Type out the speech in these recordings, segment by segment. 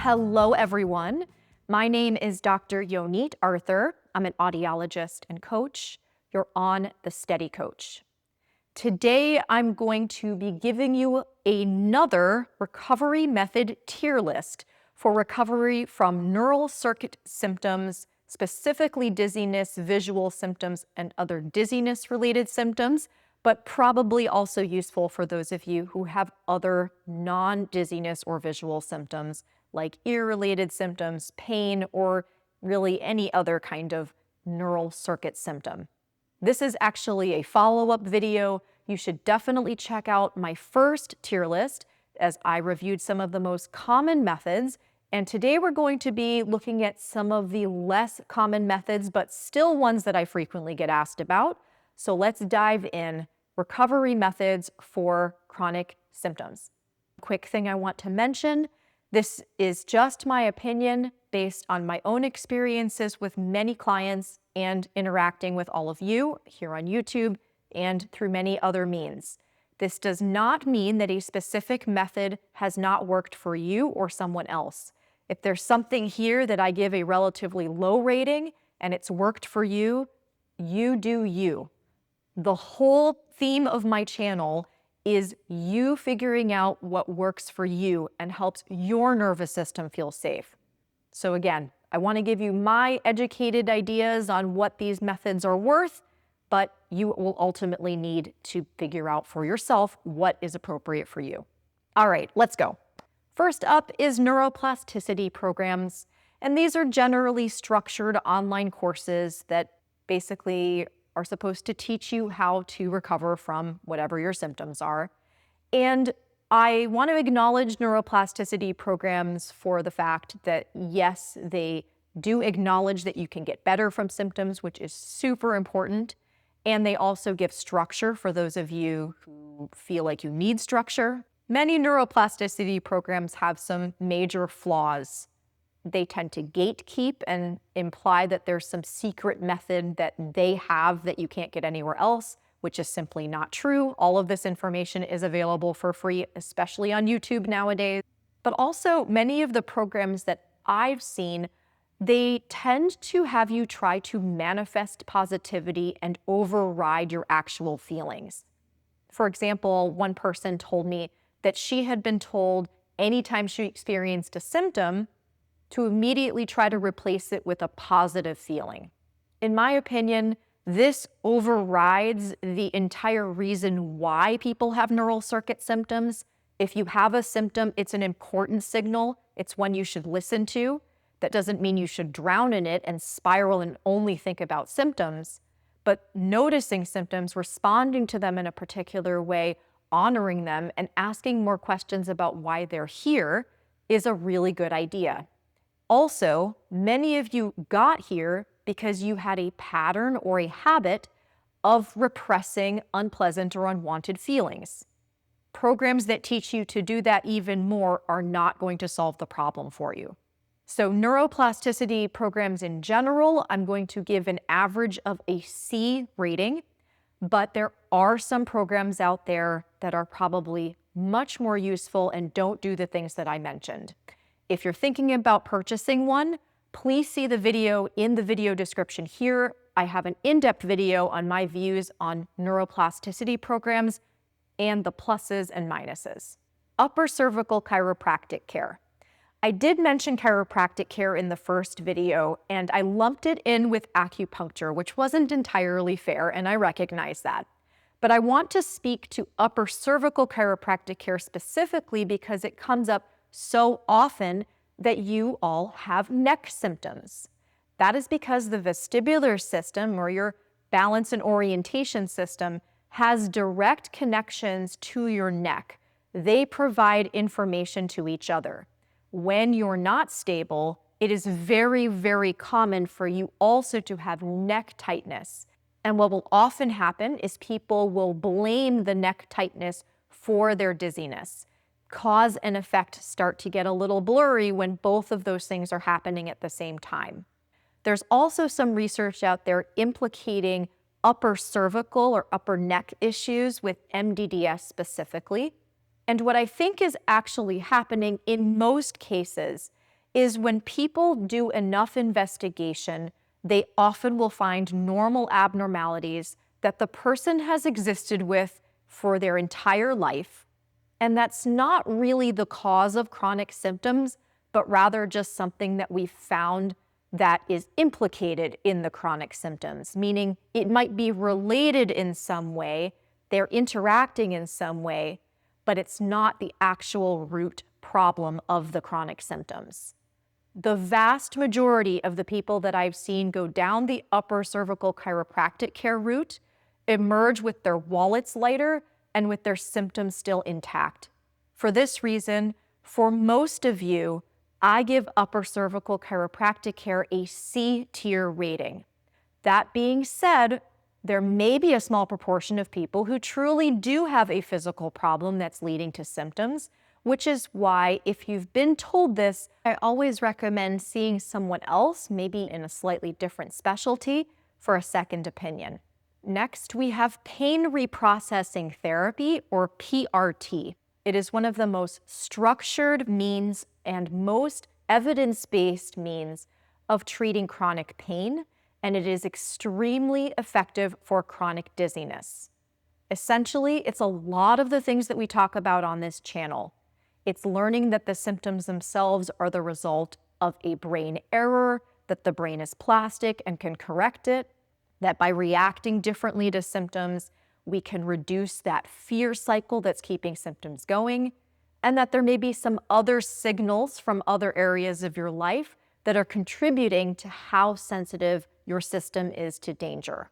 Hello, everyone. My name is Dr. Yonit Arthur. I'm an audiologist and coach. You're on the Steady Coach. Today, I'm going to be giving you another recovery method tier list for recovery from neural circuit symptoms, specifically dizziness, visual symptoms, and other dizziness-related symptoms, but probably also useful for those of you who have other non-dizziness or visual symptoms like ear-related symptoms, pain, or really any other kind of neural circuit symptom. This is actually a follow-up video. You should definitely check out my first tier list as I reviewed some of the most common methods. And today we're going to be looking at some of the less common methods, but still ones that I frequently get asked about. So let's dive in. Recovery methods for chronic symptoms. Quick thing I want to mention, this is just my opinion based on my own experiences with many clients and interacting with all of you here on YouTube and through many other means. This does not mean that a specific method has not worked for you or someone else. If there's something here that I give a relatively low rating and it's worked for you, you do you. The whole theme of my channel is you figuring out what works for you and helps your nervous system feel safe. So again, I want to give you my educated ideas on what these methods are worth, but you will ultimately need to figure out for yourself what is appropriate for you. All right, let's go. First up is Neuroplasticity Programs, and these are generally structured online courses that basically are supposed to teach you how to recover from whatever your symptoms are. And I want to acknowledge Neuroplasticity Programs for the fact that, yes, they do acknowledge that you can get better from symptoms, which is super important. And they also give structure for those of you who feel like you need structure. Many neuroplasticity programs have some major flaws. They tend to gatekeep and imply that there's some secret method that they have that you can't get anywhere else, which is simply not true. All of this information is available for free, especially on YouTube nowadays. But also, many of the programs that I've seen, they tend to have you try to manifest positivity and override your actual feelings. For example, one person told me that she had been told anytime she experienced a symptom, to immediately try to replace it with a positive feeling. In my opinion, this overrides the entire reason why people have neural circuit symptoms. If you have a symptom, it's an important signal. It's one you should listen to. That doesn't mean you should drown in it and spiral and only think about symptoms. But noticing symptoms, responding to them in a particular way, honoring them, and asking more questions about why they're here is a really good idea. Also, many of you got here because you had a pattern or a habit of repressing unpleasant or unwanted feelings. Programs that teach you to do that even more are not going to solve the problem for you. So neuroplasticity programs in general, I'm going to give an average of a C rating, but there are some programs out there that are probably much more useful and don't do the things that I mentioned. If you're thinking about purchasing one, please see the video in the video description here. I have an in-depth video on my views on neuroplasticity programs and the pluses and minuses. Upper cervical chiropractic care. I did mention chiropractic care in the first video, and I lumped it in with acupuncture, which wasn't entirely fair, and I recognize that. But I want to speak to upper cervical chiropractic care specifically because it comes up so often that you all have neck symptoms. That is because the vestibular system, or your balance and orientation system, has direct connections to your neck. They provide information to each other. When you're not stable, it is very, very common for you also to have neck tightness. And what will often happen is people will blame the neck tightness for their dizziness. Cause and effect start to get a little blurry when both of those things are happening at the same time. There's also some research out there implicating upper cervical or upper neck issues with MdDS specifically. And what I think is actually happening in most cases is when people do enough investigation, they often will find normal abnormalities that the person has existed with for their entire life. And that's not really the cause of chronic symptoms, but rather just something that we found that is implicated in the chronic symptoms, meaning it might be related in some way, they're interacting in some way, but it's not the actual root problem of the chronic symptoms. The vast majority of the people that I've seen go down the upper cervical chiropractic care route emerge with their wallets lighter and with their symptoms still intact. For this reason, for most of you, I give upper cervical chiropractic care a C tier rating. That being said, there may be a small proportion of people who truly do have a physical problem that's leading to symptoms, which is why if you've been told this, I always recommend seeing someone else, maybe in a slightly different specialty, for a second opinion. Next, we have pain reprocessing therapy, or PRT. It is one of the most structured means and most evidence-based means of treating chronic pain, and it is extremely effective for chronic dizziness. Essentially, it's a lot of the things that we talk about on this channel. It's learning that the symptoms themselves are the result of a brain error, that the brain is plastic and can correct it, that by reacting differently to symptoms, we can reduce that fear cycle that's keeping symptoms going, and that there may be some other signals from other areas of your life that are contributing to how sensitive your system is to danger.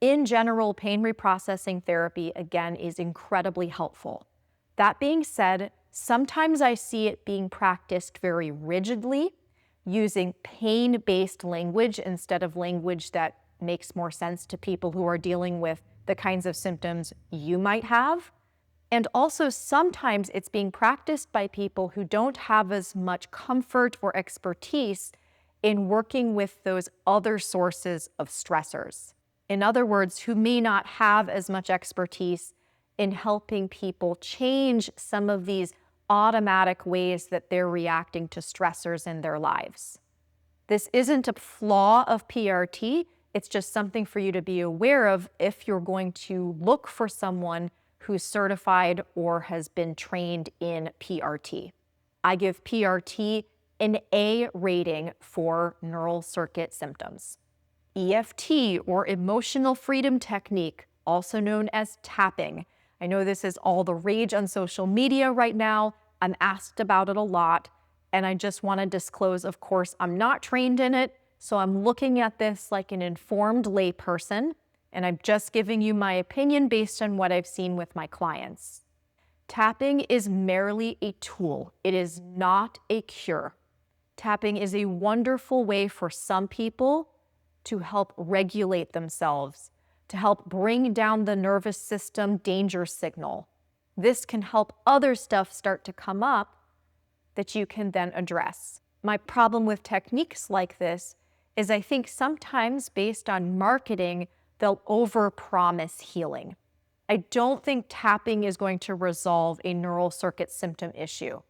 In general, pain reprocessing therapy, again, is incredibly helpful. That being said, sometimes I see it being practiced very rigidly, using pain-based language instead of language that makes more sense to people who are dealing with the kinds of symptoms you might have. And also sometimes it's being practiced by people who don't have as much comfort or expertise in working with those other sources of stressors. In other words, who may not have as much expertise in helping people change some of these automatic ways that they're reacting to stressors in their lives. This isn't a flaw of PRT, it's just something for you to be aware of if you're going to look for someone who's certified or has been trained in PRT. I give PRT an A rating for neural circuit symptoms. EFT, or emotional freedom technique, also known as tapping. I know this is all the rage on social media right now. I'm asked about it a lot, and I just want to disclose, of course, I'm not trained in it, so I'm looking at this like an informed layperson, and I'm just giving you my opinion based on what I've seen with my clients. Tapping is merely a tool. It is not a cure. Tapping is a wonderful way for some people to help regulate themselves, to help bring down the nervous system danger signal. This can help other stuff start to come up that you can then address. My problem with techniques like this is I think sometimes based on marketing, they'll overpromise healing. I don't think tapping is going to resolve a neural circuit symptom issue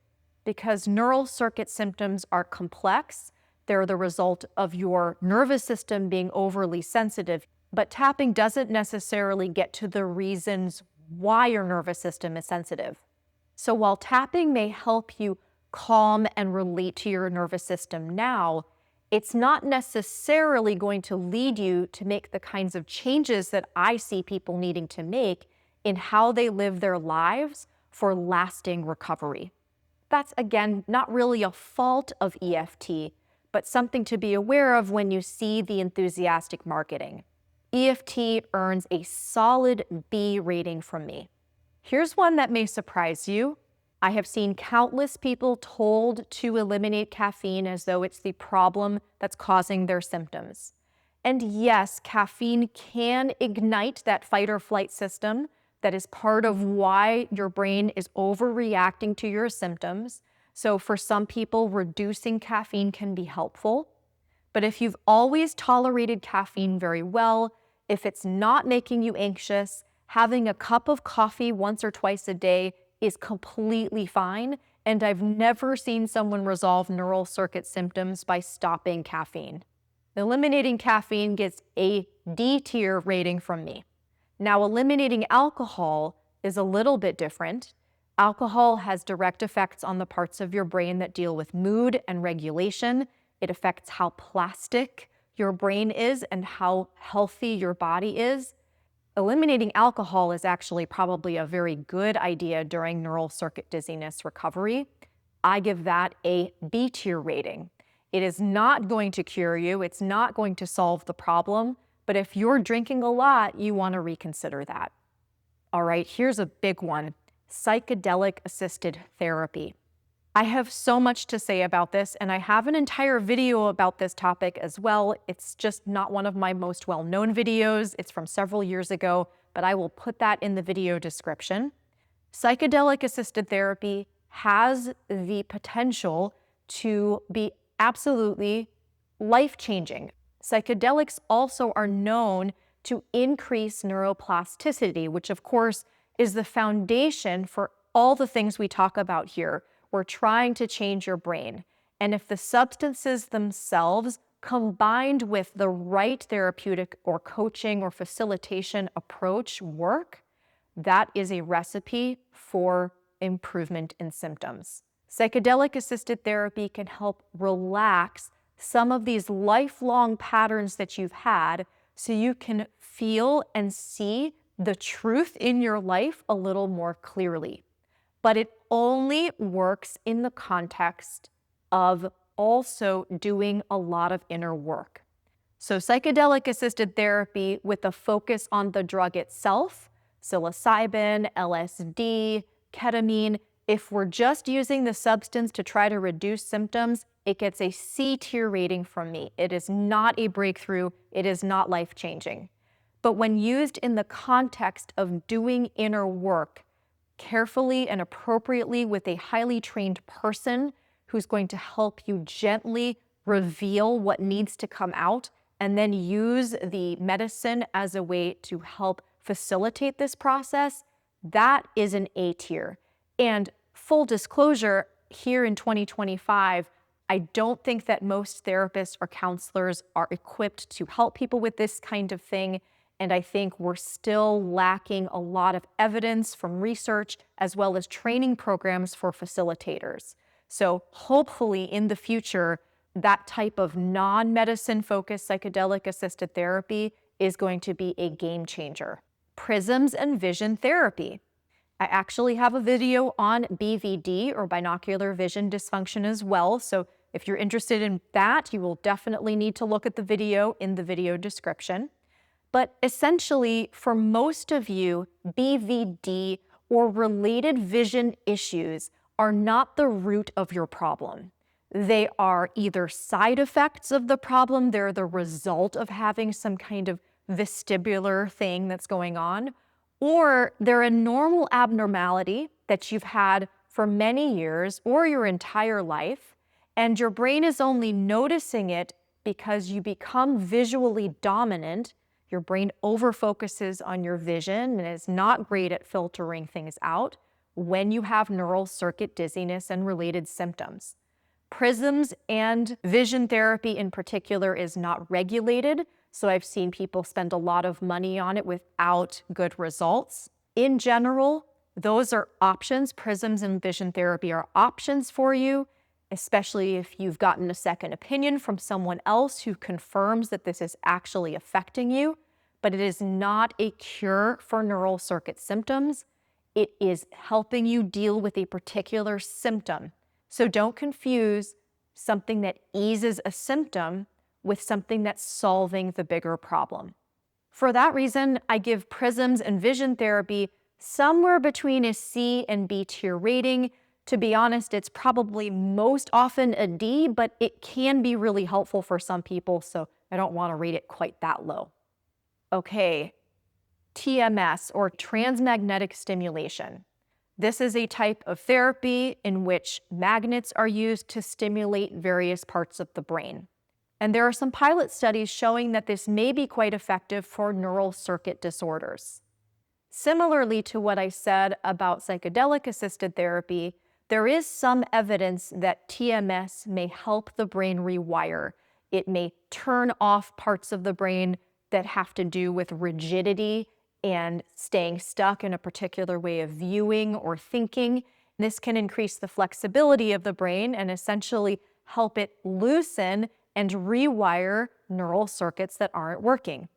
because neural circuit symptoms are complex. They're the result of your nervous system being overly sensitive, but tapping doesn't necessarily get to the reasons why your nervous system is sensitive. So while tapping may help you calm and relate to your nervous system now, it's not necessarily going to lead you to make the kinds of changes that I see people needing to make in how they live their lives for lasting recovery. That's, again, not really a fault of EFT, but something to be aware of when you see the enthusiastic marketing. EFT earns a solid B rating from me. Here's one that may surprise you. I have seen countless people told to eliminate caffeine as though it's the problem that's causing their symptoms. And yes, caffeine can ignite that fight or flight system that is part of why your brain is overreacting to your symptoms. So for some people, reducing caffeine can be helpful. But if you've always tolerated caffeine very well, if it's not making you anxious, having a cup of coffee once or twice a day is completely fine and I've never seen someone resolve neural circuit symptoms by stopping caffeine. Eliminating caffeine gets a D tier rating from me. Now, eliminating alcohol is a little bit different. Alcohol has direct effects on the parts of your brain that deal with mood and regulation. It affects how plastic your brain is and how healthy your body is. Eliminating alcohol is actually probably a very good idea during neural circuit dizziness recovery. I give that a B tier rating. It is not going to cure you. It's not going to solve the problem. But if you're drinking a lot, you want to reconsider that. All right, here's a big one: psychedelic-assisted therapy. I have so much to say about this, and I have an entire video about this topic as well. It's just not one of my most well-known videos. It's from several years ago, but I will put that in the video description. Psychedelic-assisted therapy has the potential to be absolutely life-changing. Psychedelics also are known to increase neuroplasticity, which of course is the foundation for all the things we talk about here. We're trying to change your brain. And if the substances themselves, combined with the right therapeutic or coaching or facilitation approach, work, that is a recipe for improvement in symptoms. Psychedelic-assisted therapy can help relax some of these lifelong patterns that you've had so you can feel and see the truth in your life a little more clearly. But it only works in the context of also doing a lot of inner work. So psychedelic-assisted therapy with a focus on the drug itself, psilocybin, LSD, ketamine, if we're just using the substance to try to reduce symptoms, it gets a C tier rating from me. It is not a breakthrough. It is not life-changing. But when used in the context of doing inner work, carefully and appropriately with a highly trained person who's going to help you gently reveal what needs to come out, and then use the medicine as a way to help facilitate this process, that is an A tier. And full disclosure, here in 2025, I don't think that most therapists or counselors are equipped to help people with this kind of thing. And I think we're still lacking a lot of evidence from research as well as training programs for facilitators. So hopefully in the future, that type of non-medicine focused psychedelic-assisted therapy is going to be a game changer. Prisms and vision therapy. I actually have a video on BVD, or binocular vision dysfunction, as well. So if you're interested in that, you will definitely need to look at the video in the video description. But essentially, for most of you, BVD or related vision issues are not the root of your problem. They are either side effects of the problem, they're the result of having some kind of vestibular thing that's going on, or they're a normal abnormality that you've had for many years or your entire life, and your brain is only noticing it because you become visually dominant. Your brain overfocuses on your vision and is not great at filtering things out when you have neural circuit dizziness and related symptoms. Prisms and vision therapy in particular is not regulated, so I've seen people spend a lot of money on it without good results. In general, those are options. Prisms and vision therapy are options for you, especially if you've gotten a second opinion from someone else who confirms that this is actually affecting you, but it is not a cure for neural circuit symptoms. It is helping you deal with a particular symptom. So don't confuse something that eases a symptom with something that's solving the bigger problem. For that reason, I give Prisms and vision therapy somewhere between a C and B tier rating. To be honest, it's probably most often a D, but it can be really helpful for some people, so I don't want to rate it quite that low. Okay, TMS, or transmagnetic stimulation. This is a type of therapy in which magnets are used to stimulate various parts of the brain. And there are some pilot studies showing that this may be quite effective for neural circuit disorders. Similarly to what I said about psychedelic-assisted therapy, there is some evidence that TMS may help the brain rewire. It may turn off parts of the brain that have to do with rigidity and staying stuck in a particular way of viewing or thinking. This can increase the flexibility of the brain and essentially help it loosen and rewire neural circuits that aren't working.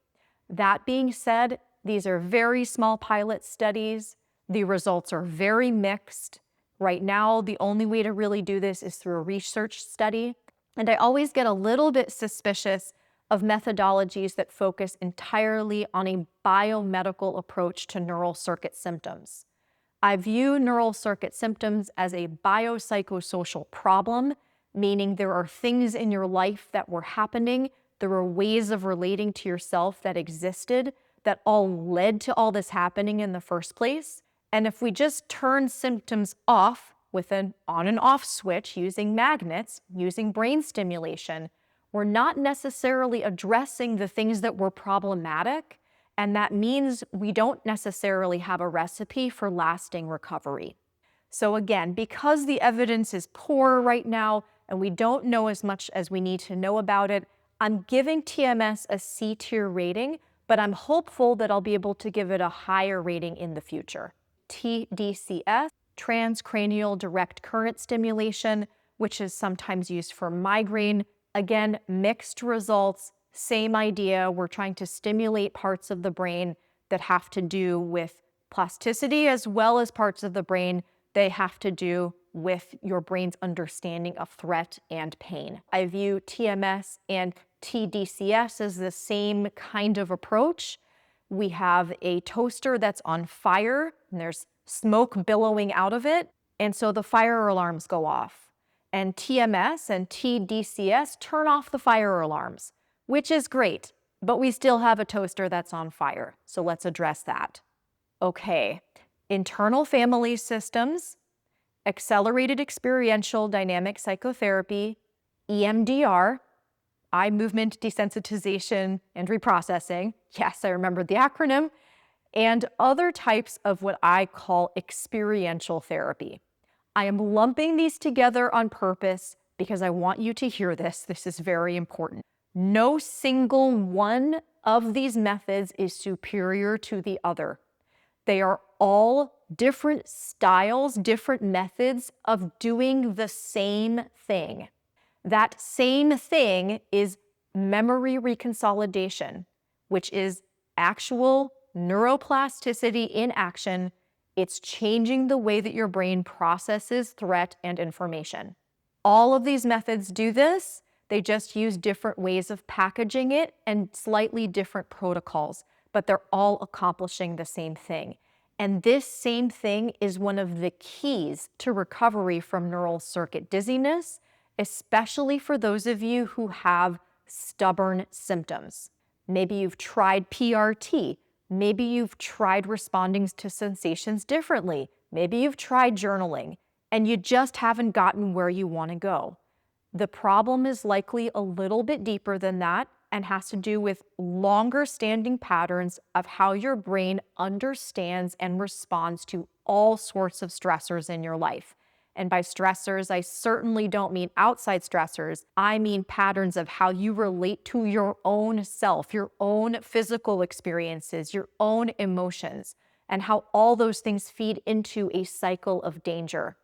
That being said, these are very small pilot studies. The results are very mixed. Right now, the only way to really do this is through a research study. And I always get a little bit suspicious of methodologies that focus entirely on a biomedical approach to neural circuit symptoms. I view neural circuit symptoms as a biopsychosocial problem, meaning there are things in your life that were happening, there were ways of relating to yourself that existed that all led to all this happening in the first place. And if we just turn symptoms off with an on and off switch using magnets, using brain stimulation, we're not necessarily addressing the things that were problematic, and that means we don't necessarily have a recipe for lasting recovery. So again, because the evidence is poor right now and we don't know as much as we need to know about it, I'm giving TMS a C-tier rating, but I'm hopeful that I'll be able to give it a higher rating in the future. TDCS, Transcranial Direct Current Stimulation, which is sometimes used for migraine. Again, mixed results, same idea. We're trying to stimulate parts of the brain that have to do with plasticity as well as parts of the brain they have to do with your brain's understanding of threat and pain. I view TMS and TDCS as the same kind of approach. We have a toaster that's on fire and there's smoke billowing out of it, and so the fire alarms go off. And TMS and TDCS turn off the fire alarms, which is great, but we still have a toaster that's on fire, so let's address that. Okay, internal family systems, accelerated experiential dynamic psychotherapy, EMDR, eye movement desensitization and reprocessing. Yes, I remembered the acronym. And other types of what I call experiential therapy. I am lumping these together on purpose because I want you to hear this. This is very important. No single one of these methods is superior to the other. They are all different styles, different methods of doing the same thing. That same thing is memory reconsolidation, which is actual neuroplasticity in action. It's changing the way that your brain processes threat and information. All of these methods do this. They just use different ways of packaging it and slightly different protocols, but they're all accomplishing the same thing. And this same thing is one of the keys to recovery from neural circuit dizziness, especially for those of you who have stubborn symptoms. Maybe you've tried PRT. Maybe you've tried responding to sensations differently. Maybe you've tried journaling, and you just haven't gotten where you want to go. The problem is likely a little bit deeper than that and has to do with longer standing patterns of how your brain understands and responds to all sorts of stressors in your life. And by stressors, I certainly don't mean outside stressors. I mean patterns of how you relate to your own self, your own physical experiences, your own emotions, and how all those things feed into a cycle of danger.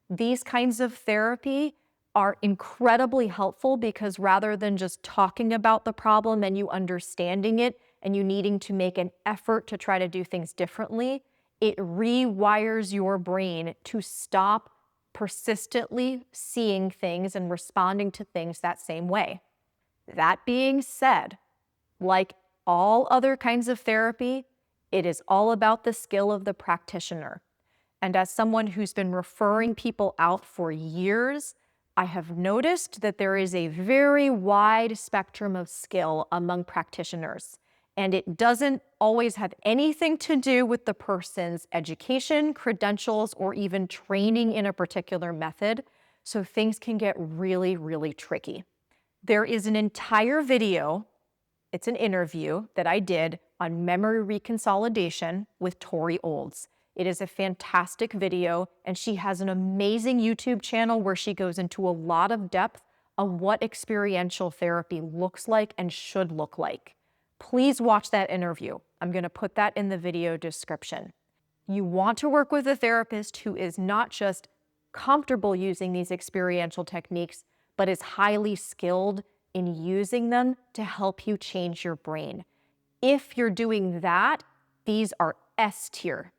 These kinds of therapy are incredibly helpful because rather than just talking about the problem and you understanding it and you needing to make an effort to try to do things differently, it rewires your brain to stop persistently seeing things and responding to things that same way. That being said, like all other kinds of therapy, it is all about the skill of the practitioner. And as someone who's been referring people out for years, I have noticed that there is a very wide spectrum of skill among practitioners, and it doesn't always have anything to do with the person's education, credentials, or even training in a particular method, so things can get really, really tricky. There is an entire video, it's an interview that I did on memory reconsolidation with Tori Olds. It is a fantastic video, and she has an amazing YouTube channel where she goes into a lot of depth on what experiential therapy looks like and should look like. Please watch that interview. I'm going to put that in the video description. You want to work with a therapist who is not just comfortable using these experiential techniques, but is highly skilled in using them to help you change your brain. If you're doing that, these are S tier.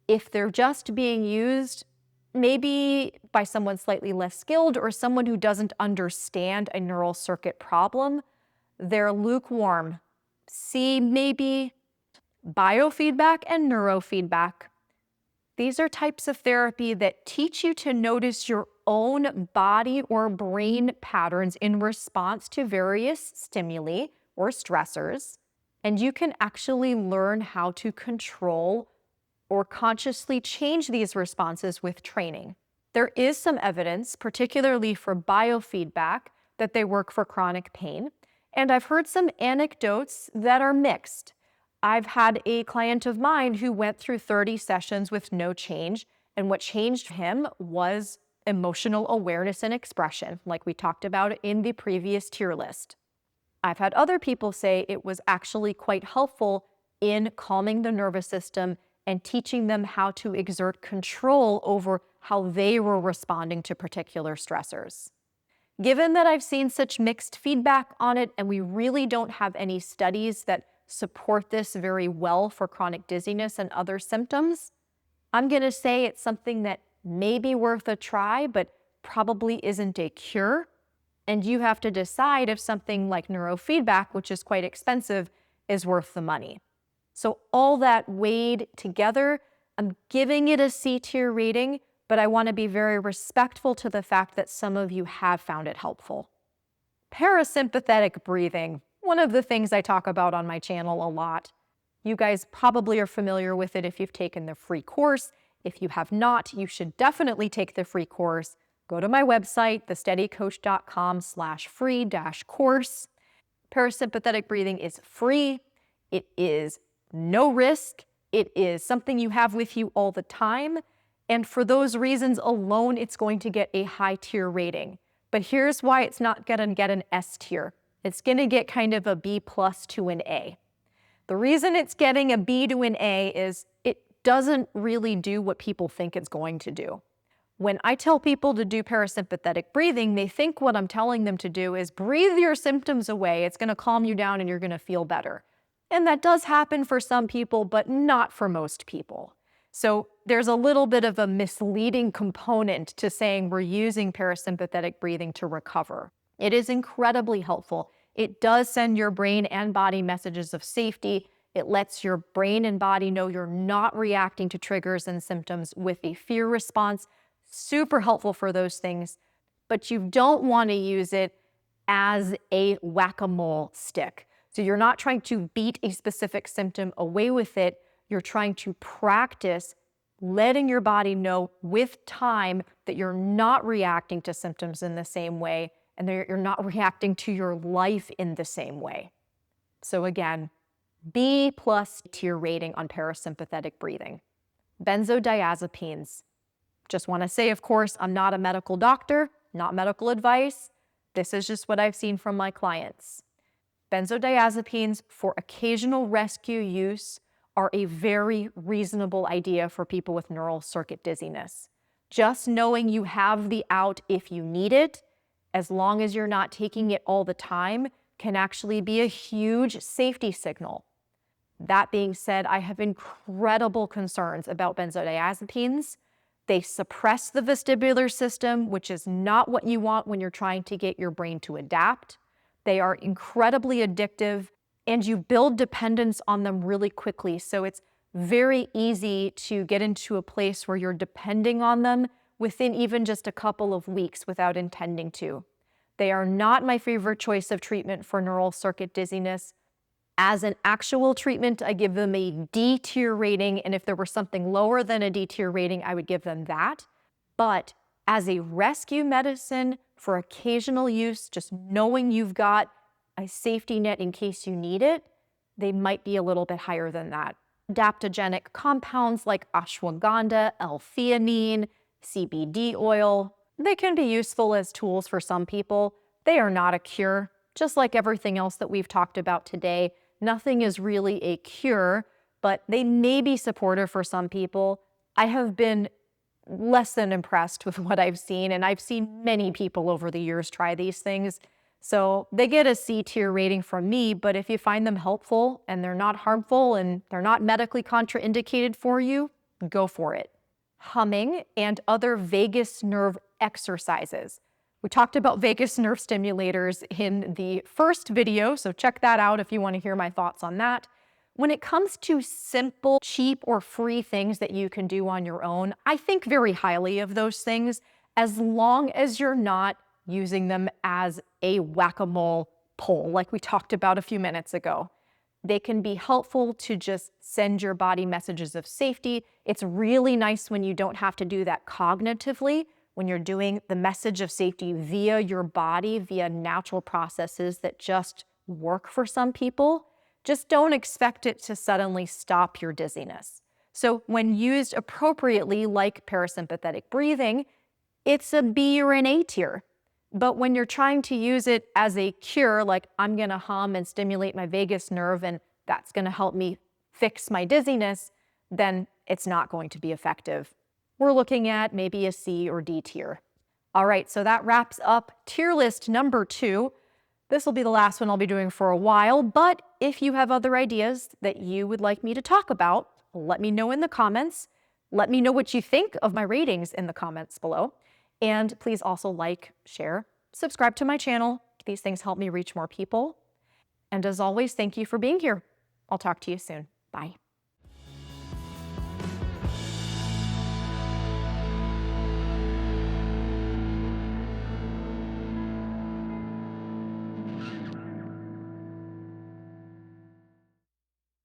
If they're just being used maybe by someone slightly less skilled or someone who doesn't understand a neural circuit problem, they're lukewarm. C, maybe. Biofeedback and neurofeedback. These are types of therapy that teach you to notice your own body or brain patterns in response to various stimuli or stressors, and you can actually learn how to control or consciously change these responses with training. There is some evidence, particularly for biofeedback, that they work for chronic pain, and I've heard some anecdotes that are mixed. I've had a client of mine who went through 30 sessions with no change, and what changed him was emotional awareness and expression, like we talked about in the previous tier list. I've had other people say it was actually quite helpful in calming the nervous system and teaching them how to exert control over how they were responding to particular stressors. Given that I've seen such mixed feedback on it, and we really don't have any studies that support this very well for chronic dizziness and other symptoms, I'm going to say it's something that may be worth a try, but probably isn't a cure. And you have to decide if something like neurofeedback, which is quite expensive, is worth the money. So all that weighed together, I'm giving it a C tier rating, but I want to be very respectful to the fact that some of you have found it helpful. Parasympathetic breathing, one of the things I talk about on my channel a lot. You guys probably are familiar with it if you've taken the free course. If you have not, you should definitely take the free course. Go to my website, thesteadycoach.com/free-course. Parasympathetic breathing is free. It is no risk. It is something you have with you all the time. And for those reasons alone, it's going to get a high tier rating. But here's why it's not going to get an S tier. It's going to get kind of a B+ to an A. The reason it's getting a B to an A is it doesn't really do what people think it's going to do. When I tell people to do parasympathetic breathing, they think what I'm telling them to do is breathe your symptoms away. It's going to calm you down and you're going to feel better. And that does happen for some people, but not for most people. So there's a little bit of a misleading component to saying we're using parasympathetic breathing to recover. It is incredibly helpful. It does send your brain and body messages of safety. It lets your brain and body know you're not reacting to triggers and symptoms with a fear response. Super helpful for those things, but you don't want to use it as a whack-a-mole stick. So you're not trying to beat a specific symptom away with it. You're trying to practice letting your body know with time that you're not reacting to symptoms in the same way and that you're not reacting to your life in the same way. So again, B+ tier rating on parasympathetic breathing. Benzodiazepines. Just want to say, of course, I'm not a medical doctor, not medical advice. This is just what I've seen from my clients. Benzodiazepines for occasional rescue use are a very reasonable idea for people with neural circuit dizziness. Just knowing you have the out if you need it, as long as you're not taking it all the time, can actually be a huge safety signal. That being said, I have incredible concerns about benzodiazepines. They suppress the vestibular system, which is not what you want when you're trying to get your brain to adapt. They are incredibly addictive, and you build dependence on them really quickly. So it's very easy to get into a place where you're depending on them within even just a couple of weeks without intending to. They are not my favorite choice of treatment for neural circuit dizziness. As an actual treatment, I give them a D tier rating, and if there were something lower than a D tier rating, I would give them that. But as a rescue medicine for occasional use, just knowing you've got a safety net in case you need it, they might be a little bit higher than that. adaptogenic compounds like ashwagandha, L-theanine, CBD oil. They can be useful as tools for some people. They are not a cure. Just like everything else that we've talked about today, nothing is really a cure, but they may be supportive for some people. I have been less than impressed with what I've seen, and I've seen many people over the years try these things. So they get a C tier rating from me, but if you find them helpful and they're not harmful and they're not medically contraindicated for you, go for it. Humming and other vagus nerve exercises. We talked about vagus nerve stimulators in the first video, so check that out if you want to hear my thoughts on that. When it comes to simple, cheap, or free things that you can do on your own, I think very highly of those things as long as you're not using them as a whack-a-mole pole like we talked about a few minutes ago. They can be helpful to just send your body messages of safety. It's really nice when you don't have to do that cognitively, when you're doing the message of safety via your body, via natural processes that just work for some people. Just don't expect it to suddenly stop your dizziness. So when used appropriately, like parasympathetic breathing, it's a B or an A tier. But when you're trying to use it as a cure, like I'm gonna hum and stimulate my vagus nerve and that's gonna help me fix my dizziness, then it's not going to be effective. We're looking at maybe a C or D tier. All right, so that wraps up tier list number 2. This will be the last one I'll be doing for a while, but if you have other ideas that you would like me to talk about, let me know in the comments. Let me know what you think of my ratings in the comments below. And please also like, share, subscribe to my channel. These things help me reach more people. And as always, thank you for being here. I'll talk to you soon. Bye.